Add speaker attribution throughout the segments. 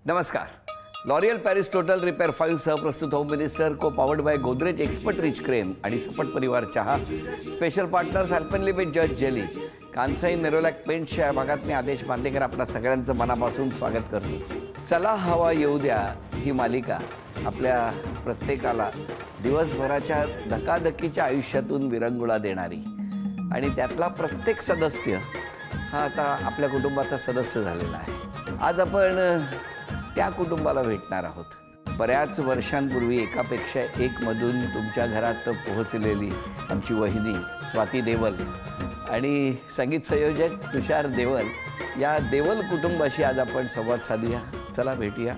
Speaker 1: नमस्कार. L'Oréal Paris total repair 5 सह प्रस्तुत home minister co powered by Godrej expert rich creme आणि सपट परिवार चहा. Special partners Alpenliebe Juzt jelly. Kansai Nerolac पेंटच्या या भागात मी आदेश बांदेकर आपल्या सगळ्यांचं मनापासून स्वागत करतो. चला हवा येऊ द्या ही मालिका आपल्या प्रत्येकाला दिवसभराच्या धकाधकीच्या आयुष्यातून विरंगुळा देणारी आणि त्यातला प्रत्येक सदस्य हा आता आपल्या कुटुंबाचा सदस्य झालेला आहे. आज आपण त्या कुटुंबाला भेटणार आहोत. बऱ्याच वर्षांपूर्वी एकापेक्षा एक मधून तुमच्या घरात पोहोचलेली आमची वहिनी स्वाती देवल आणि संगीत संयोजक तुषार देवल या देवल कुटुंबाशी आज आपण संवाद साधूया. चला भेटूया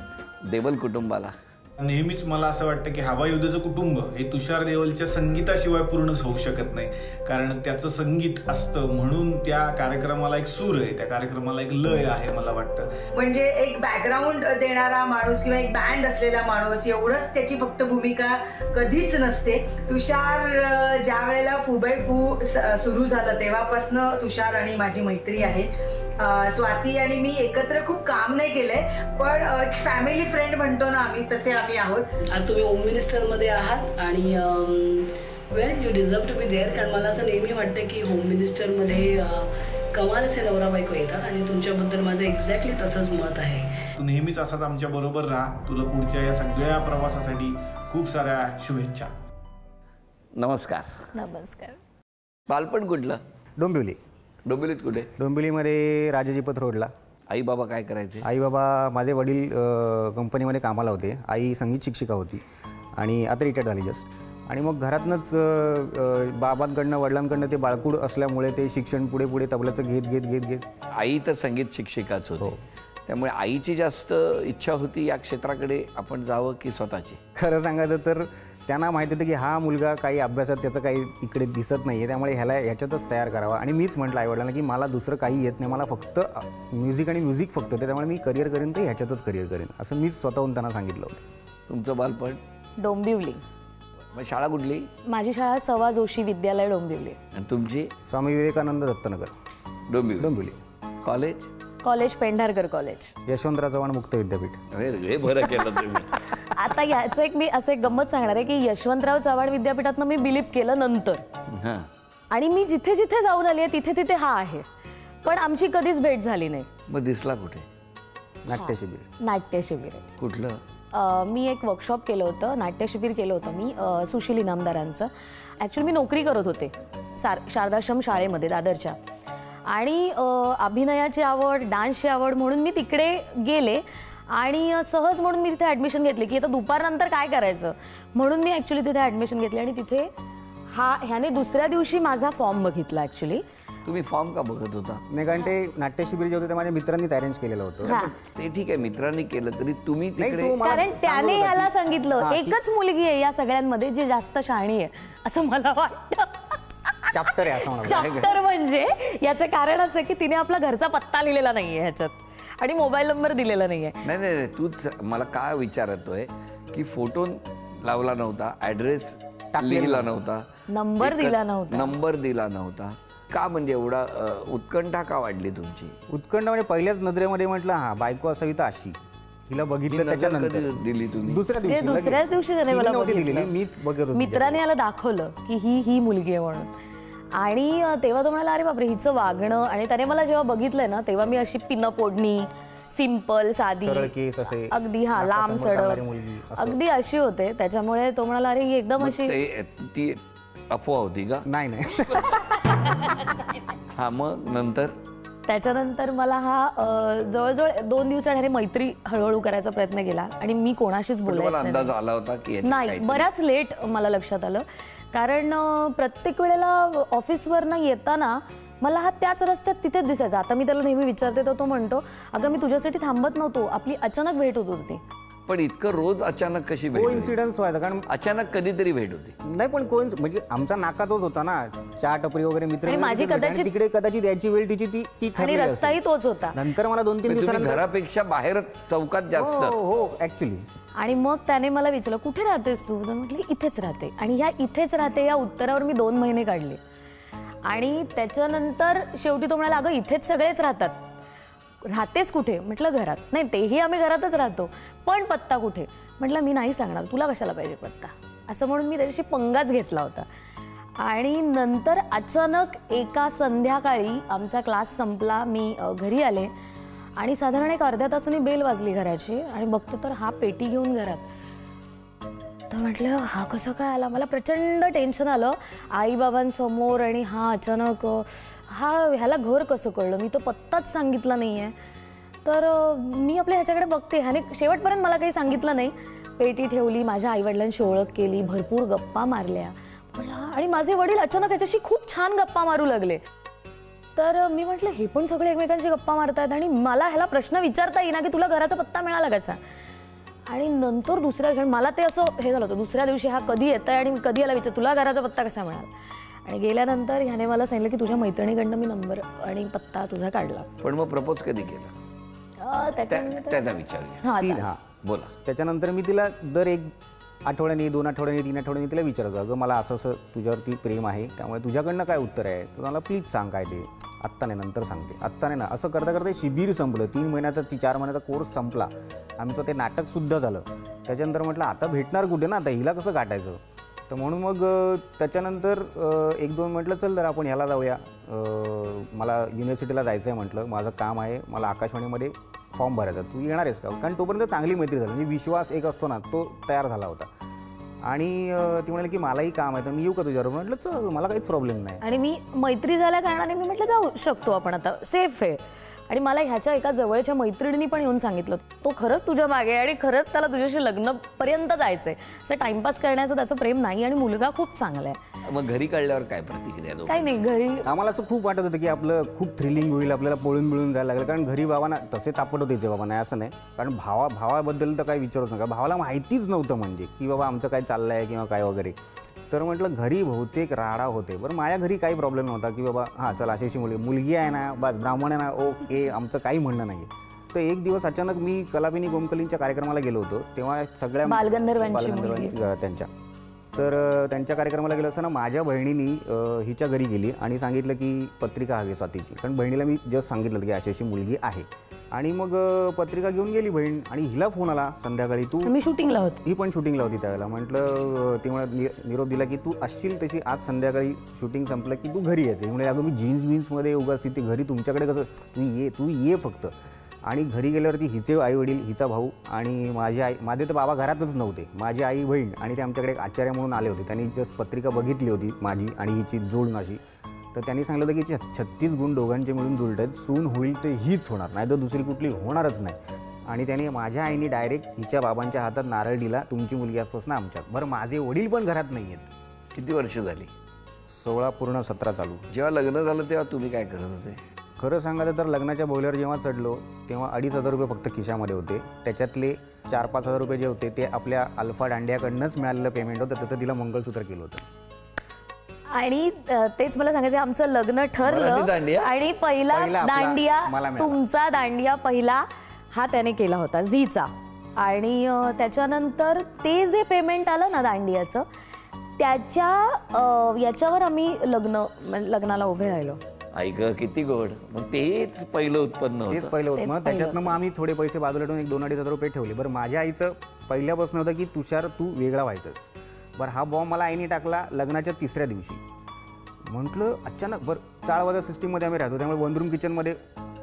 Speaker 1: देवल कुटुंबाला.
Speaker 2: नेहमीच मला असं वाटतं की हवा युद्धचं कुटुंब हे तुषार देवलच्या संगीताशिवाय पूर्णच होऊ शकत नाही. कारण त्याचं संगीत असतं म्हणून त्या कार्यक्रमाला एक सूर आहे, त्या कार्यक्रमाला एक लय आहे. मला वाटतं
Speaker 3: म्हणजे एक बॅकग्राऊंड देणारा माणूस किंवा एक बँड असलेला माणूस एवढंच त्याची फक्त भूमिका कधीच नसते. तुषार ज्या वेळेला फुबई फू सुरू झालं तेव्हापासनं तुषार आणि माझी मैत्री आहे. स्वाती आणि मी एकत्र खूप काम नाही केलंय पण फॅमिली फ्रेंड म्हणतो ना आम्ही तसे आम्ही आहोत.
Speaker 4: आज तुम्ही होम मिनिस्टर मध्ये आहात आणि well you deserve to be there. कारण मला असं नेहमी वाटतं की होम मिनिस्टर मध्ये कमाल असे नवरा बायको येतात आणि तुमच्याबद्दल माझं एक्झॅक्टली तसंच मत आहे.
Speaker 2: तू नेहमीच असाच आमच्या बरोबर राहा. तुला पुढच्या या सगळ्या प्रवासासाठी खूप साऱ्या शुभेच्छा.
Speaker 1: नमस्कार.
Speaker 5: नमस्कार.
Speaker 1: बालपण कुठलं?
Speaker 6: डोंबिवली.
Speaker 1: डोंबिवलीत कुठे?
Speaker 6: डोंबिवलीमध्ये राजाजीपत रोडला.
Speaker 1: आई बाबा काय करायचे?
Speaker 6: आई बाबा माझे वडील कंपनीमध्ये कामाला होते. आई संगीत शिक्षिका होती आणि आता रिटायर्ड झाली जस्ट. आणि मग घरातनंच बाबांकडनं वडिलांकडनं ते बाळकूड असल्यामुळे ते शिक्षण पुढे पुढे तबल्याचं घेत घेत घेत घेत
Speaker 1: आई तर संगीत शिक्षिकाच होती. त्यामुळे आईची जास्त इच्छा होती या क्षेत्राकडे आपण जावं की स्वतःची?
Speaker 6: खरं सांगायचं तर त्यांना माहिती होतं की हा मुलगा काही अभ्यासात त्याचं काही इकडे दिसत नाही आहे, त्यामुळे ह्याच्यातच तयार करावा. आणि मीच म्हटलं आईवडिलांना की मला दुसरं काही येत नाही, मला फक्त म्युझिक आणि म्युझिक फक्त ते, त्यामुळे मी करिअर करेन तर ह्याच्यातच करिअर करेन असं मीच स्वतःहून त्यांना सांगितलं होतं.
Speaker 1: तुमचं बालपण?
Speaker 5: डोंबिवली.
Speaker 1: मग शाळा कुठली?
Speaker 5: माझी शाळा सवा जोशी विद्यालय डोंबिवली.
Speaker 1: आणि तुमची?
Speaker 6: Swami Vivekanand Dattanagar
Speaker 1: Dombivli.
Speaker 6: Dombivli.
Speaker 1: College?
Speaker 5: College Pendharkar college.
Speaker 6: Yashwantrao Chavan Mukt Vidyapeeth.
Speaker 1: हे बरं केलं तुम्ही.
Speaker 5: आता याचं एक मी असं एक गंमत सांगणार आहे की यशवंतराव चव्हाण विद्यापीठातनं मी बिलीप केलं नंतर आणि मी जिथे जिथे जाऊन आली आहे तिथे तिथे हा आहे पण आमची कधीच भेट झाली नाही.
Speaker 1: मग दिसला कुठे?
Speaker 6: नाट्य शिबिर.
Speaker 5: नाट्य शिबिर.
Speaker 1: कुठलं?
Speaker 5: मी एक वर्कशॉप केलं होतं, नाट्य शिबिर केलं होतं मी सुशील इनामदारांचं. ॲक्च्युली मी नोकरी करत होते शारदाश्रम शाळेमध्ये दादरच्या आणि अभिनयाची आवड डान्सची आवड म्हणून मी तिकडे गेले आणि सहज म्हणून मी तिथे ॲडमिशन घेतली की आता दुपारनंतर काय करायचं म्हणून मी ॲक्च्युली तिथे ॲडमिशन घेतली आणि तिथे ह्याने दुसऱ्या दिवशी माझा फॉर्म बघितला. ॲक्च्युली
Speaker 1: तुम्ही फॉर्म का बघत होता?
Speaker 6: नाही कारण ते नाट्य शिबिर जे होतं ते माझ्या मित्रांनीच अरेंज केलेलं होतं.
Speaker 1: ते ठीक आहे मित्रांनी केलं तरी तुम्ही तिकडे?
Speaker 5: कारण त्याने याला सांगितलं एकच मुलगी आहे या सगळ्यांमध्ये जी जास्त शहाणी आहे असं मला वाटतं.
Speaker 6: चॅप्टर आहे असं
Speaker 5: चॅप्टर म्हणजे याचं कारण असं की तिने आपला घरचा पत्ता लिहिलेला नाहीये ह्याच्यात आणि मोबाईल नंबर दिलेला नाहीये.
Speaker 1: नाही नाही तूच मला काय विचारतोय की फोटो लावला नव्हता, ऍड्रेस लिहिला नव्हता,
Speaker 5: नंबर दिला
Speaker 1: नव्हता का? म्हणजे एवढा उत्कंठा का वाढली तुमची?
Speaker 6: उत्कंठ म्हणजे पहिल्याच नजरेमध्ये म्हटलं हा बायको असावी तर अशी. हिला बघितलं त्याच्यानंतर
Speaker 1: दिली तुम्ही?
Speaker 5: दुसऱ्याच दिवशी त्याने मला
Speaker 6: दिलेली. मीच बघत होतो.
Speaker 5: मित्राने याला दाखवलं की ही मुलगी आहे म्हणून आणि तेव्हा तो म्हणाला अरे बापरे हिचं वागणं. आणि त्याने मला जेव्हा बघितलंय ना तेव्हा मी अशी पिनं पोडणी सिंपल साधी अगदी लांब सडक अगदी अशी होते. त्याच्यामुळे तो म्हणाला अरे ही एकदम अशी.
Speaker 1: ती अफवा होती का?
Speaker 6: नाही.
Speaker 1: हा मग नंतर?
Speaker 5: त्याच्यानंतर मला हा जवळजवळ 2 दिवसांनी मैत्री हळूहळू करायचा प्रयत्न केला आणि मी कोणाशीच बोलायचं
Speaker 1: अंदाज आला होता की
Speaker 5: नाही. बऱ्याच लेट मला लक्षात आलं कारण प्रत्येक वेळेला ऑफिसवरनं येताना मला हा त्याच रस्त्यात तिथेच दिसायचा. आता मी त्याला नेहमी विचारते तर तो म्हणतो अगं मी तुझ्यासाठी थांबत नव्हतो, आपली अचानक भेट होत होती.
Speaker 1: पण इतकं रोज अचानक कशी भेट?
Speaker 6: कोइन्सिडन्स व्हायचा कारण
Speaker 1: अचानक कधीतरी भेट होती.
Speaker 6: नाही पण म्हणजे आमचा नाका तोच होता ना, चहा टपरी वगैरे मित्र
Speaker 5: माझी कदाचित
Speaker 6: तिकडे कदाचित याची वेळ तिची ती
Speaker 5: आणि रस्ताही तोच होता.
Speaker 6: नंतर मला 2-3 दिवसांनी
Speaker 1: घरापेक्षा बाहेर चौकात जास्त.
Speaker 6: हो ऍक्च्युली.
Speaker 5: आणि मग त्याने मला विचारलं कुठे राहतेस तू? म्हटलं इथेच राहते. आणि ह्या इथेच राहते या उत्तरावर मी 2 महिने काढले आणि त्याच्यानंतर शेवटी तो म्हणाला अगं इथेच सगळेच राहतात राहतेस कुठे? म्हटलं घरात. नाही तेही आम्ही घरातच राहतो, पण पत्ता कुठे? म्हटलं मी नाही सांगणार, तुला कशाला पाहिजे पत्ता, असं म्हणून मी त्याच्याशी पंगाच घेतला होता. आणि नंतर अचानक एका संध्याकाळी आमचा क्लास संपला, मी घरी आले आणि साधारण एक अर्ध्या तासाने बेल वाजली घराची आणि बघते तर हा पेटी घेऊन घरात. तर म्हटलं हा कसं काय आला? मला प्रचंड टेन्शन आलं आईबाबांसमोर, आणि हा अचानक ह्याला घर कसं कळलं? मी तो पत्ताच सांगितला नाही आहे. तर मी आपल्या ह्याच्याकडे बघते, ह्याने शेवटपर्यंत मला काही सांगितलं नाही. पेटी ठेवली, माझ्या आईवडिलांशी ओळख केली, भरपूर गप्पा मारल्या आणि माझे वडील अचानक ह्याच्याशी खूप छान गप्पा मारू लागले. तर मी म्हटलं हे पण सगळे एकमेकांशी गप्पा मारतात आणि मला ह्याला प्रश्न विचारता येईना की तुला घराचा पत्ता मिळाला कसा? आणि नंतर दुसऱ्या दिवशी मला ते असं हे झालं होतं, दुसऱ्या दिवशी हा कधी येत आहे आणि मी कधी याला विचार तुला घराचा पत्ता कसा मिळाला? आणि गेल्यानंतर ह्याने मला सांगितलं की तुझ्या मैत्रिणीकडनं मी नंबर आणि पत्ता तुझा काढला.
Speaker 1: पण मग प्रपोज कधी केला? त्यांना विचारूया.
Speaker 6: हां
Speaker 1: बोला.
Speaker 6: त्याच्यानंतर मी तिला दर एक आठवड्याने, 2 आठवड्याने, 3 आठवड्याने तिला विचारतो, अगं मला असं असं तुझ्यावरती प्रेम आहे, त्यामुळे तुझ्याकडनं काय उत्तर आहे, तर मला प्लीज सांग काय ते. आत्ता नाही, नंतर सांगते. आत्ता नाही ना. असं करता करता शिबिर संपलं. 3 महिन्याचा 4 महिन्याचा कोर्स संपला. आमचं ते नाटकसुद्धा झालं. त्याच्यानंतर म्हटलं आता भेटणार कुठे ना, आता हिला कसं गाठायचं? तर म्हणून मग त्याच्यानंतर 1-2 म्हटलं चल जरा आपण ह्याला जाऊया, मला युनिव्हर्सिटीला जायचं आहे म्हटलं, माझं काम आहे, मला आकाशवाणीमध्ये फॉर्म भरायचा, तू येणार आहेस का? कारण तोपर्यंत चांगली मैत्री झाली, म्हणजे विश्वास एक असतो ना, तो तयार झाला होता. आणि ती म्हणाली की मलाही काम आहे, तर मी येऊ का तुझ्याबरोबर? म्हटलं चल, मला काहीच प्रॉब्लेम नाही.
Speaker 5: आणि मी मैत्री झाल्या कारणाने मी म्हटलं जाऊ शकतो आपण, आता सेफ आहे. आणि मला ह्याच्या एका जवळच्या मैत्रिणींनी पण येऊन सांगितलं तो खरंच तुझ्या मागे आहे आणि खरंच त्याला तुझ्याशी लग्नपर्यंत जायचं आहे, असं टाइमपास करण्याचं त्याचं प्रेम नाही आणि मुलगा खूप चांगला आहे.
Speaker 1: मग घरी कळल्यावर काय प्रतिक्रिया?
Speaker 5: काही नाही, घरी
Speaker 6: आम्हाला असं खूप वाटत होतं की आपलं खूप थ्रिलिंग होईल, आपल्याला पळून मिळून जायला लागलं. कारण घरी भावांना तसे तापट होते बाबा, नाही असं नाही, कारण भावाबद्दल तर काही विचारच नका. भावाला माहितीच नव्हतं म्हणजे की बाबा आमचं काय चाललं आहे किंवा काय वगैरे. तर म्हटलं घरी बहुतेक राडा होते. बरं माझ्या घरी काही प्रॉब्लेम नव्हता की बाबा हां चला अशी मुलगी आहे ना, बस ब्राह्मण आहे ना, ओके, आमचं काही म्हणणं नाही. तर एक दिवस अचानक मी कलापिनी गोमकलींच्या कार्यक्रमाला गेलो होतो, तेव्हा सगळ्या बालगंधर्वांची त्यांच्या, तर त्यांच्या कार्यक्रमाला गेलो असताना माझ्या बहिणीनी हिच्या घरी गेली आणि सांगितलं की पत्रिका हवी स्वातीची, कारण बहिणीला मी जस्ट सांगितलं की अशी अशी मुलगी आहे. आणि मग पत्रिका घेऊन गेली बहीण आणि हिला फोन आला संध्याकाळी, तू
Speaker 5: मी शूटिंगला होती,
Speaker 6: ही पण शूटिंगला होती त्यावेळेला. म्हटलं ती मला निरोप दिला की तू असशील तशी आज संध्याकाळी शूटिंग संपलं की तू घरी यायचं. म्हणजे अगं मी जीन्समध्ये उगाच तिथे घरी तुमच्याकडे कसं, तू ये फक्त. आणि घरी गेल्यावरती हिचे आईवडील, हिचा भाऊ आणि माझे तर बाबा घरातच नव्हते, माझी आई बहीण आणि ते आमच्याकडे एक आचार्य म्हणून आले होते. त्यांनी जस्ट पत्रिका बघितली होती माझी आणि हिची जोडून अशी. तर त्यांनी सांगितलं होतं की 36 गुण दोघांचे मिळून जुळत आहेत, सून होईल तर हीच होणार, नाही तर दुसरी कुठली होणारच नाही. आणि त्यांनी माझ्या आईने डायरेक्ट हिच्या बाबांच्या हातात नारळ दिला, तुमची मुलगी आजपासून आमच्यात. बरं माझे वडील पण घरात नाही आहेत.
Speaker 1: किती वर्ष झाली?
Speaker 6: 16 पूर्ण 17 चालू.
Speaker 1: जेव्हा लग्न झालं तेव्हा तुम्ही काय करत होते?
Speaker 6: खरं सांगायचं तर लग्नाच्या बोल्यावर जेव्हा चढलो तेव्हा 2,500 रुपये फक्त खिशामध्ये होते. त्याच्यातले 4-5 हजार रुपये जे होते ते आपल्या अल्फा दांडियाकडनंच मिळालेलं पेमेंट होतं. त्याचं तिला मंगळसूत्र केलं होतं.
Speaker 5: आणि तेच मला सांगायचं, आमचं लग्न ठरलं आणि पहिला दांडिया, तुमचा दांडिया पहिला हा त्याने केला होता झीचा. आणि त्याच्यानंतर ते जे पेमेंट आलं ना दांडियाचं, याच्यावर आम्ही लग्नाला उभे राहिलो.
Speaker 1: ऐक किती गोड. मग तेच पहिलं उत्पन्न,
Speaker 6: तेच पहिलं होतं. मग त्याच्यातनं मग आम्ही थोडे पैसे बाजूला ठेवून 1-2-2.5 हजार रुपये ठेवले. बरं माझ्या आईचं पहिल्यापासून होतं की तुषार तू वेगळा व्हायचंस. बरं हा बॉम्ब मला आईने टाकला लग्नाच्या 3ऱ्या दिवशी. म्हटलं अचानक, बरं चाळवाजा सिस्टीममध्ये आम्ही राहतो, त्यामुळे 1 रूम किचनमध्ये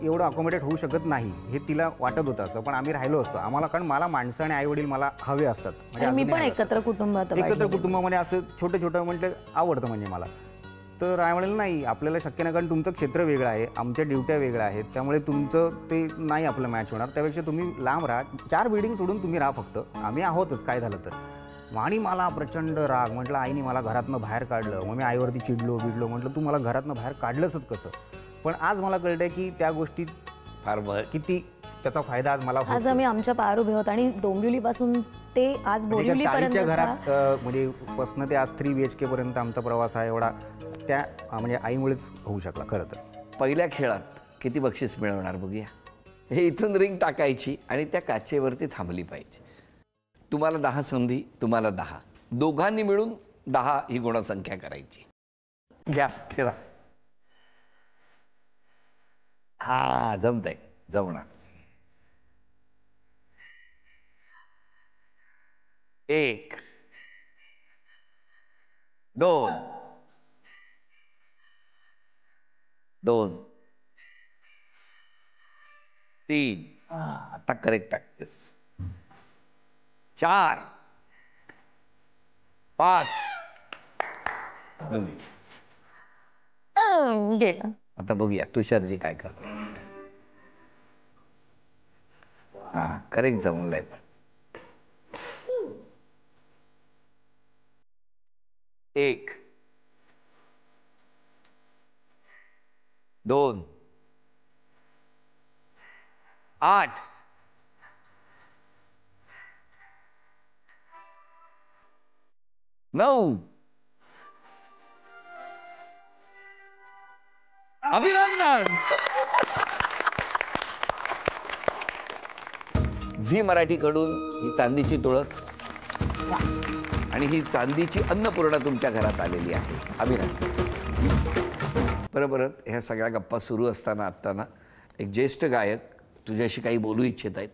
Speaker 6: एवढं अकोमोडेट होऊ शकत नाही हे तिला वाटत होतं असं, पण आम्ही राहिलो असतो. आम्हाला कारण मला माणसं आणि आईवडील मला हवे असतात. म्हणजे
Speaker 5: मी पण एकत्र
Speaker 6: कुटुंबामध्ये असं छोटं छोटं म्हटलं आवडतं म्हणजे मला. तर आई म्हणाले नाही आपल्याला शक्य नाही, कारण तुमचं क्षेत्र वेगळं आहे, आमच्या ड्युट्या वेगळ्या आहेत, त्यामुळे तुमचं ते नाही आपलं मॅच होणार. त्यापेक्षा तुम्ही लांब राहा, 4 बिल्डिंग सोडून तुम्ही राहा, फक्त आम्ही आहोतच काय झालं तर. आणि मला प्रचंड राग. म्हटलं आईने मला घरातनं बाहेर काढलं. मग मी आईवरती चिडलो. म्हटलं तू मला घरातनं बाहेर काढलंच कसं? पण आज मला कळतंय की त्या गोष्टीत
Speaker 1: फार
Speaker 6: किती त्याचा फायदा आज मला.
Speaker 5: आज आम्ही आमच्या पायावर उभे होत आणि डोंबिवलीपासून ते आज बोरिवलीपर्यंत
Speaker 6: घरात म्हणजे पासून ते आज 3 BHK पर्यंत आमचा प्रवास आहे. एवढा त्या म्हणजे आईमुळेच होऊ शकला खरं तर.
Speaker 1: पहिल्या खेळात किती बक्षीस मिळवणार बघूया. हे इथून रिंग टाकायची आणि त्या काचेवरती थांबली पाहिजे. तुम्हाला 10 संधी, तुम्हाला 10, दोघांनी मिळून 10 ही गुणसंख्या करायची. घ्या खेळा. हा जमतंय. जमणार. 1 2 2 3 आता करेक्ट प्रॅक्टिस. 4 5 आता बघूया तुषारजी काय करतो. हा करेक्ट जमलंय. 1 2 8 9 अभिनंदन. झी मराठीकडून ही चांदीची तुळस आणि ही चांदीची अन्नपूर्णा तुमच्या घरात आलेली आहे. अभिनंदन. बरोबर. ह्या सगळ्या गप्पा सुरू असताना एक ज्येष्ठ गायक तुझ्याशी काही बोलू इच्छित आहेत.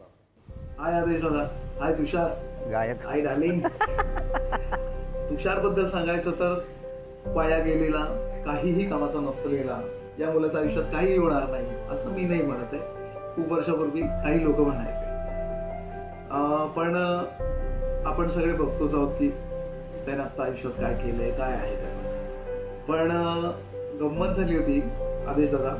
Speaker 7: हाय आदेश दादा. हाय तुषार
Speaker 6: गायक.
Speaker 7: Hi darling. तुषार बद्दल सांगायचं तर पाया गेलेला, काहीही कामाचा नसलेला, या मुलाच्या आयुष्यात काही होणार नाही असं मी नाही म्हणत आहे. खूप वर्षापूर्वी काही लोक म्हणायचे. पण आपण सगळे बघतोच आहोत की त्याने आता आयुष्यात काय केलंय, काय आहे त्याला. पण गंमत झाली होती आदेश दादा,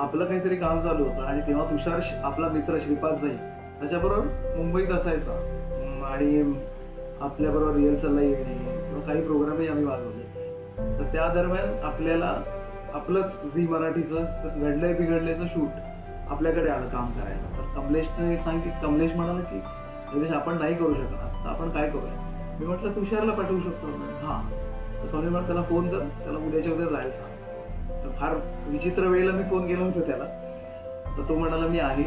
Speaker 7: आपलं काहीतरी काम चालू होतं आणि तेव्हा तुषार आपला मित्र श्रीपाद जाई त्याच्याबरोबर मुंबईत असायचा आणि आपल्याबरोबर रिहर्सलला येणे किंवा काही प्रोग्रामही आम्ही वाजवले. तर त्या दरम्यान आपल्याला आपलंच झी मराठीचं घडलंय बिघडलंयचं शूट आपल्याकडे आलं काम करायला. तर कमलेशने कमलेश म्हणाला की निलेश आपण नाही करू शकणार, तर आपण काय करूया. मी म्हटलं तुषारला पाठवू शकतो. हां. तर कमलेश म्हणा त्याला फोन कर, त्याला उद्याच्या उद्या जायला सांग. तर फार विचित्र वेळेला मी फोन केला होता त्याला. तर तो म्हणाला मी आहे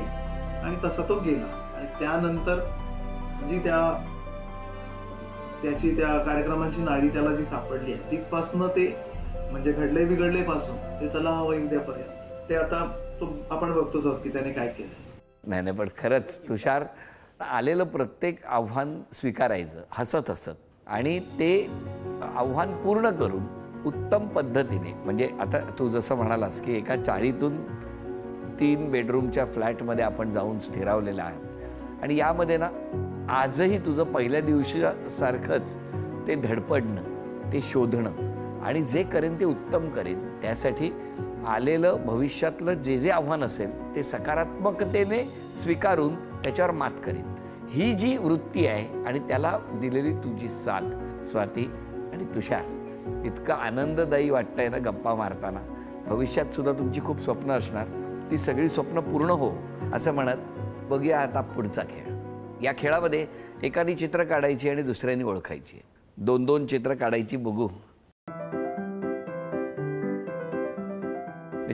Speaker 7: आणि तसा तो गेला. आणि त्यानंतर जी त्याची त्या कार्यक्रमाची नाडी त्याला जी सापडली आहे तिथपासनं ते म्हणजे घडले बिघडले पासून ते चला हवं उद्यापर्यंत ते आता तो आपण बघतोच आहोत की त्याने काय केलं.
Speaker 1: नाही पण खरंच तुषार आलेलं प्रत्येक आव्हान स्वीकारायचं हसत आणि ते आव्हान पूर्ण करून उत्तम पद्धतीने. म्हणजे आता तू जसं म्हणालास की एका चाळीतून 3 बेडरूमच्या फ्लॅटमध्ये आपण जाऊन स्थिरावलेला आहे आणि यामध्ये ना आजही तुझं पहिल्या दिवशीसारखंच ते धडपडणं, ते शोधणं आणि जे करेन ते उत्तम करेन. त्यासाठी आलेलं भविष्यातलं जे आव्हान असेल ते सकारात्मकतेने स्वीकारून त्याच्यावर मात करेन, ही जी वृत्ती आहे आणि त्याला दिलेली तुझी साथ स्वाती आणि तुषार, इतकं आनंददायी वाटतंय ना गप्पा मारताना. भविष्यात सुद्धा तुमची खूप स्वप्न असणार, ती सगळी स्वप्न पूर्ण हो असं म्हणत बघूया आता पुढचा खेळ. या खेळामध्ये एकाने चित्र काढायची आणि दुसऱ्याने ओळखायची. 2-2 चित्र काढायची. बघू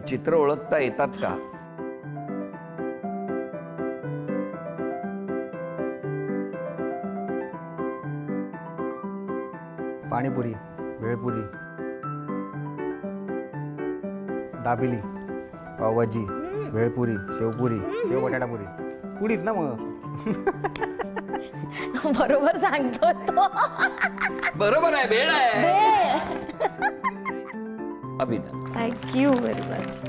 Speaker 1: चित्र ओळखता येतात का?
Speaker 6: पाणीपुरी, भेळपुरी, दाबेली, पावभाजी, भेळपुरी, शेवपुरी, शेव बटाटापुरी. पुरीच ना मग.
Speaker 5: बरोबर सांगतो तो.
Speaker 1: बरोबर आहे, भेळ आहे. अभिनंदन.
Speaker 5: Thank you very much.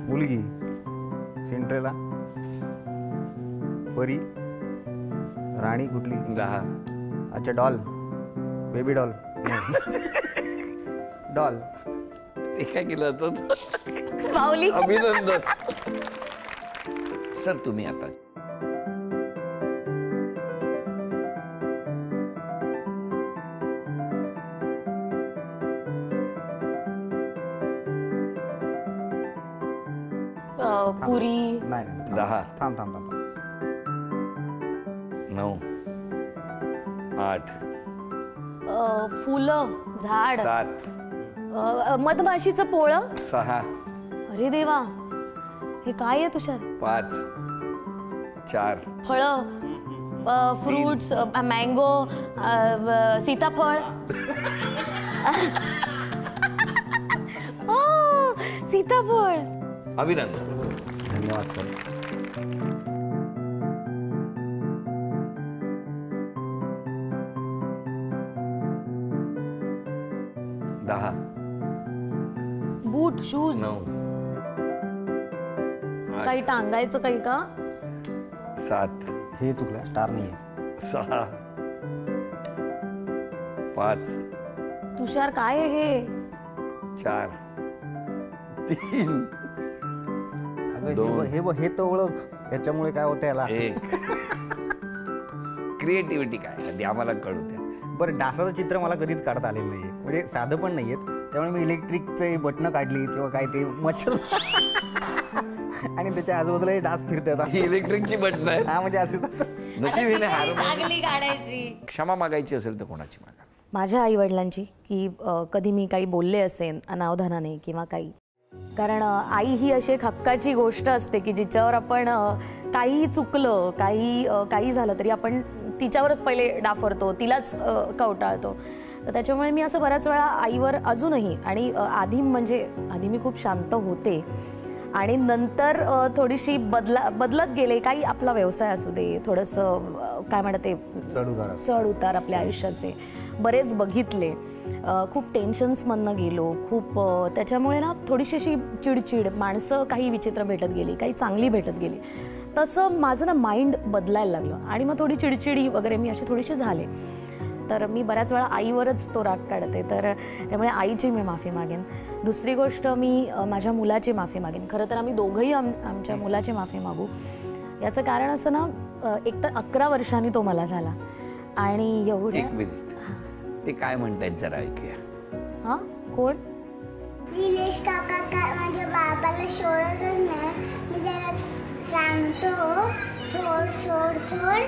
Speaker 6: मुलगी, सिंड्रेला, परी, राणी कुठली?
Speaker 1: 10.
Speaker 6: अच्छा डॉल, बेबी डॉल. डॉल.
Speaker 1: ते काय केलं होतं?
Speaker 5: माऊली.
Speaker 1: अभिनंदन. सर तुम्ही आता
Speaker 5: पुरी.
Speaker 6: नाही
Speaker 1: 10.
Speaker 6: थांब.
Speaker 1: 9 8
Speaker 5: फुलं, झाड,
Speaker 1: 7
Speaker 5: मधमाशीचं पोळं.
Speaker 1: 6
Speaker 5: अरे देवा, हे काय आहे तुषार?
Speaker 1: 5 4
Speaker 5: फळं, फ्रुट्स, मँगो, सीताफळ. सीताफळ.
Speaker 1: अभिनंदन.
Speaker 6: धन्यवाद सर.
Speaker 5: बूट, शूज.
Speaker 1: 9
Speaker 5: काही टांगायचं काही का?
Speaker 1: 7
Speaker 6: हे चुकलं, स्टार नाही आहे.
Speaker 1: 6 5
Speaker 5: तुषार काय आहे हे?
Speaker 1: 4 3
Speaker 6: अगं हे तर ओळख, याच्यामुळे काय होतं याला.
Speaker 1: 1. क्रिएटिव्हिटी काय आधी आम्हाला कळू द्या.
Speaker 6: बरं, डासाचं चित्र मला कधीच काढता आलेलं नाही आहे, म्हणजे साधं पण नाही आहेत. त्यामुळे मी इलेक्ट्रिकचे बटणं काढली किंवा काय ते मच्छर आणि त्याच्या आजूबाजूला हे डास फिरतात.
Speaker 1: ही इलेक्ट्रिकची बटन आहे.
Speaker 6: हा, म्हणजे असेच
Speaker 1: नशिबीने हार.
Speaker 5: काढायची.
Speaker 1: क्षमा मागायची असेल तर कोणाची मागा?
Speaker 5: माझ्या आई वडिलांची, की कधी मी काही बोलले असेन अनावधानाने किंवा काही. कारण आई ही अशी एक हक्काची गोष्ट असते की जिच्यावर आपण काही चुकलं, काही झालं तरी आपण तिच्यावरच पहिले डाफरतो, तिलाच कवटाळतो. तर त्याच्यामुळे मी असं बऱ्याच वेळा आईवर अजूनही, आणि आधी मी खूप शांत होते आणि नंतर थोडीशी बदलत गेले. काही आपला व्यवसाय असू दे, थोडंसं काय म्हणतात ते चढ उतार आपल्या आयुष्याचे बरेच बघितले. खूप टेन्शन्समधनं गेलो, खूप त्याच्यामुळे ना थोडीशी अशी चिडचिड, माणसं काही विचित्र भेटत गेली, काही चांगली भेटत गेली. तसं माझं ना माइंड बदलायला लागलं आणि मग थोडी चिडचिडी वगैरे मी असे थोडीशी झाले. तर मी बऱ्याच वेळा आईवरच तो राग काढते. तर त्यामुळे आईची मी माफी मागेन. दुसरी गोष्ट, मी माझ्या मुलाची माफी मागेन. खरं तर आम्ही दोघंही आमच्या मुलाची माफी मागू. याचं कारण असं ना, एकतर 11 वर्षांनी तो मला झाला आणि एवढं.
Speaker 1: 1 मिनिट, ते काय म्हणतायत जरा ऐकूया.
Speaker 5: हां, कोण?
Speaker 8: निलेश काका माझ्या बाबाला सोडतच नाही. मी त्याला सांगतो सोड सोड सोड,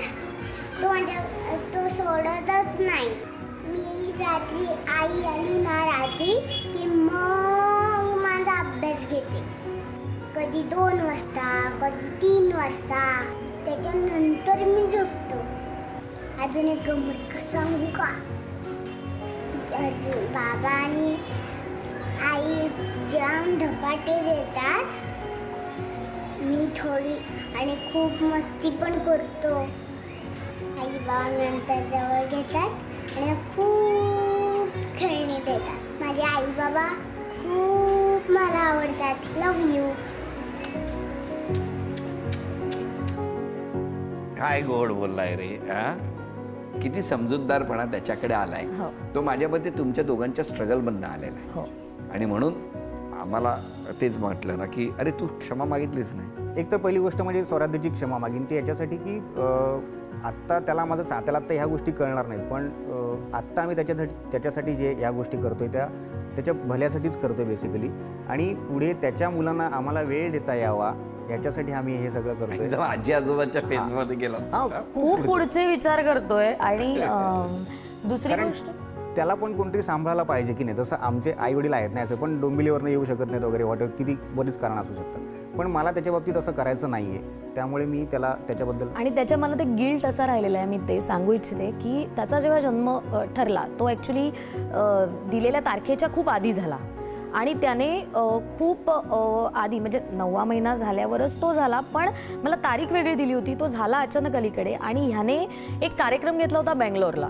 Speaker 8: तो सोडतच नाही. मी रात्री आई आली ना रात्री की मग माझा अभ्यास घेते. कधी 2 वाजता, कधी 3 वाजता. त्याच्यानंतर मी झोपतो. अजून एक गंमत सांगू का? बाबा आणि आई जाम धपाटे देतात. मी थोडी आणि खूप मस्ती पण करतो. आई बाबा नंतर जवळ घेतात आणि खूप खेळणी देतात. माझे आई बाबा खूप मला आवडतात. Love you.
Speaker 1: काय गोड बोललाय रे. किती समजूतदारपणा त्याच्याकडे आलाय. तो माझ्या मते तुमच्या दोघांच्या स्ट्रगल मधनं आलेला आहे. आणि म्हणून आम्हाला तेच म्हटलं ना की अरे तू क्षमा मागितलीच नाही.
Speaker 6: एक तर पहिली गोष्ट म्हणजे स्वराज्याची क्षमा मागीन ती याच्यासाठी की आत्ता त्याला आत्ता ह्या गोष्टी कळणार नाहीत, पण आत्ता आम्ही त्याच्यासाठी जे ह्या गोष्टी करतोय त्याच्या भल्यासाठीच करतोय बेसिकली. आणि पुढे त्याच्या मुलांना आम्हाला वेळ देता यावा याच्यासाठी आम्ही हे सगळं करतोय.
Speaker 1: एकदम आजी आजोबाच्या फेजमध्ये गेला.
Speaker 5: खूप पुढचे विचार करतोय. आणि दुसरी गोष्ट,
Speaker 6: त्याला पण कोणतरी सांभाळायला पाहिजे की नाही. जसं आमचे आई वडील आहेत नाही, असं पण डोंबिवलीवरनं येऊ शकत नाहीत वगैरे, वाटत किती बरीच कारणं असू शकतात. पण मला त्याच्या बाबतीत असं करायचं नाही आहे. त्यामुळे मी त्याला त्याच्याबद्दल, आणि
Speaker 5: त्याच्या मला ते गिल्ट असा राहिलेला आहे. मी ते सांगू इच्छिते की त्याचा जेव्हा जन्म ठरला तो ॲक्च्युली दिलेल्या तारखेच्या खूप आधी झाला. आणि त्याने खूप आधी म्हणजे 9वा महिना झाल्यावरच तो झाला. पण मला तारीख वेगळी दिली होती. तो झाला अचानक अलीकडे. आणि ह्याने एक कार्यक्रम घेतला होता बेंगलोरला.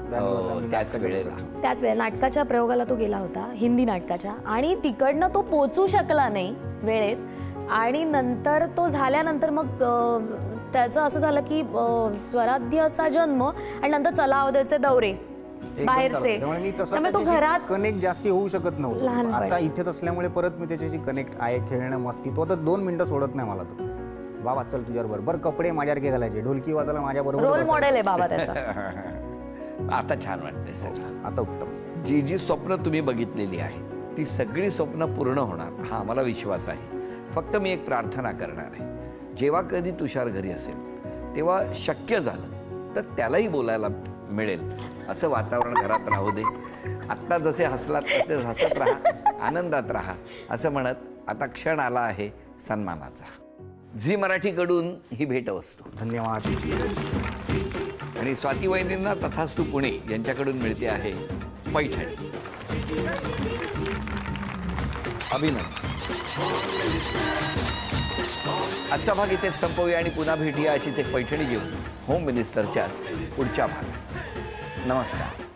Speaker 1: त्याच वेळेला
Speaker 5: नाटकाच्या प्रयोगाला तो गेला होता, हिंदी नाटकाच्या. आणि तिकडनं तो पोचू शकला नाही वेळेत. आणि नंतर तो झाल्यानंतर मग त्याचं असं झालं की स्वराध्याचा जन्म आणि नंतर चलावदेचे दौरे बाहेरचे. त्यामुळे तो घरात
Speaker 6: कनेक्ट जास्ती होऊ शकत नव्हतं. आता इथेच असल्यामुळे परत मी त्याच्याशी कनेक्ट आहे. खेळणं, मस्ती. तो आता 2 मिनिटं सोडत नाही मला. तो बाबा चल तुझ्याबरोबर, बरं कपडे माझ्यासारखे घालायचे, ढोलकी वाजायला माझ्याबरोबर.
Speaker 5: रोल मॉडेल आहे बाबा त्याचा.
Speaker 1: आता छान वाटतंय सगळं.
Speaker 6: आता उत्तम.
Speaker 1: जी स्वप्न तुम्ही बघितलेली आहेत ती सगळी स्वप्न पूर्ण होणार हा आम्हाला विश्वास आहे. फक्त मी एक प्रार्थना करणार आहे, जेव्हा कधी तुषार घरी असेल तेव्हा शक्य झालं तर त्यालाही बोलायला मिळेल असं वातावरण घरात राहू दे. आत्ता जसे हसलात तसे हसत राहा, आनंदात राहा असं म्हणत आता क्षण आला आहे सन्मानाचा. झी मराठीकडून ही भेटवस्तू.
Speaker 6: धन्यवाद.
Speaker 1: आणि स्वाती वैद्यंना तथास्तु पुणे यांच्याकडून मिळते आहे पैठणी. अभिनंदन. आजचा भाग इथेच संपवूया आणि पुन्हा भेटूया अशीच एक पैठणी घेऊन होम मिनिस्टरच्याच पुढच्या भागात. नमस्कार.